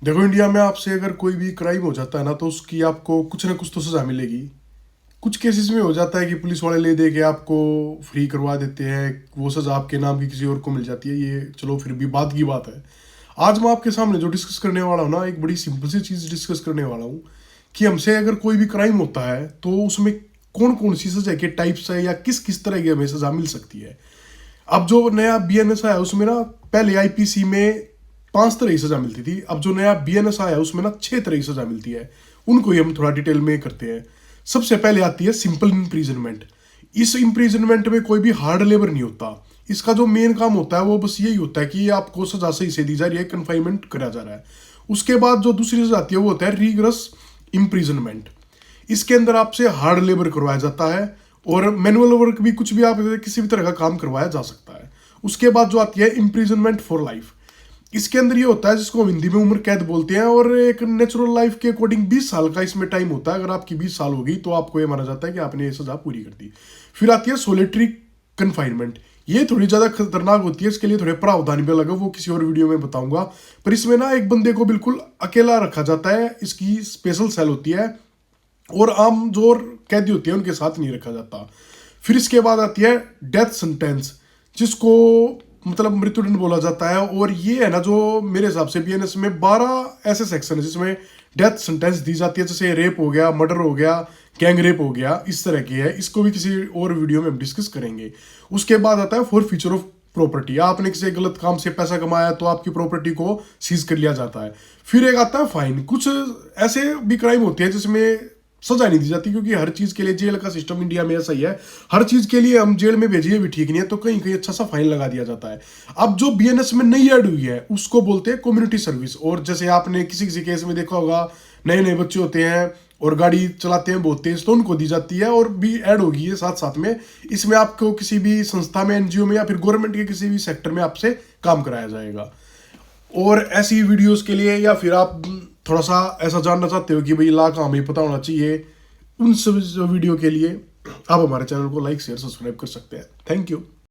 देखो, इंडिया में आपसे अगर कोई भी क्राइम हो जाता है ना, तो उसकी आपको कुछ ना कुछ तो सजा मिलेगी। कुछ केसेस में हो जाता है कि पुलिस वाले ले दे के आपको फ्री करवा देते हैं, वो सजा आपके नाम की किसी और को मिल जाती है, ये चलो फिर भी बात की बात है। आज मैं आपके सामने जो डिस्कस करने वाला हूँ ना, एक बड़ी सिंपल सी चीज़ डिस्कस करने वाला हूँ कि हमसे अगर कोई भी क्राइम होता है तो उसमें कौन कौन सी सजा के टाइप्स है या किस किस तरह की हमें सजा मिल सकती है। अब जो नया बीएनएस आया उसमें ना, पहले आईपीसी में 5 तरह की सजा मिलती थी, अब जो नया बीएनएस आया उसमें ना 6 तरह की सजा मिलती है। उनको ही हम थोड़ा डिटेल में करते हैं। सबसे पहले आती है सिंपल इम्प्रीजनमेंट। इस इम्प्रीजनमेंट में कोई भी हार्ड लेबर नहीं होता। इसका जो मेन काम होता है वो बस यही होता है कि आपको सजा सही से दी जा रही है, कन्फाइनमेंट करा जा रहा है। उसके बाद जो दूसरी सजा आती है वो होता है रिगरस इम्प्रीजनमेंट। इसके अंदर आपसे हार्ड लेबर करवाया जाता है और मैनुअल वर्क भी, कुछ भी आप किसी भी तरह का काम करवाया जा सकता है। उसके बाद जो आती है इम्प्रीजनमेंट फॉर लाइफ। इसके अंदर ये होता है जिसको हम हिंदी में उम्र कैद बोलते हैं, और एक नेचुरल लाइफ के अकॉर्डिंग 20 साल का इसमें टाइम होता है। अगर आपकी 20 साल होगी तो आपको ये माना जाता है कि आपने ये सजा पूरी कर दी। फिर आती है सोलिटरी कन्फाइनमेंट। ये थोड़ी ज़्यादा खतरनाक होती है, इसके लिए थोड़े प्रावधान भी अलग है, वो किसी और वीडियो में बताऊंगा। पर इसमें ना एक बंदे को बिल्कुल अकेला रखा जाता है, इसकी स्पेशल सेल होती है और आम जो कैदी होते हैं उनके साथ नहीं रखा जाता। फिर इसके बाद आती है डेथ सेंटेंस, जिसको मतलब मृत्युदंड बोला जाता है। और ये है ना, जो मेरे हिसाब से बीएनएस में 12 ऐसे सेक्शन है जिसमें डेथ सेंटेंस दी जाती है। जैसे रेप हो गया, मर्डर हो गया, गैंग रेप हो गया, इस तरह की है। इसको भी किसी और वीडियो में हम डिस्कस करेंगे। उसके बाद आता है फॉर फ्यूचर ऑफ प्रॉपर्टी। आपने किसी गलत काम से पैसा कमाया तो आपकी प्रॉपर्टी को सीज कर लिया जाता है। फिर एक आता है फाइन। कुछ ऐसे भी क्राइम होते हैं जिसमें सजा नहीं दी जाती, क्योंकि हर चीज के लिए जेल का सिस्टम इंडिया में ऐसा ही है। हर चीज के लिए हम जेल में भेजिए भी ठीक नहीं है, तो कहीं कहीं अच्छा सा फाइन लगा दिया जाता है। अब जो बीएनएस में नई ऐड हुई है उसको बोलते हैं कम्युनिटी सर्विस। और जैसे आपने किसी किसी केस में देखा होगा, नए नए बच्चे होते हैं और गाड़ी चलाते हैं बहुत तेज, तो उनको दी जाती है। और भी ऐड होगी है साथ साथ में। इसमें आपको किसी भी संस्था में, एनजीओ में या फिर गवर्नमेंट के किसी भी सेक्टर में आपसे काम कराया जाएगा। और ऐसी वीडियोस के लिए, या फिर आप थोड़ा सा ऐसा जानना चाहते हो कि भाई ला का हमें पता होना चाहिए, उन सब वीडियो के लिए आप हमारे चैनल को लाइक शेयर सब्सक्राइब कर सकते हैं। Thank you.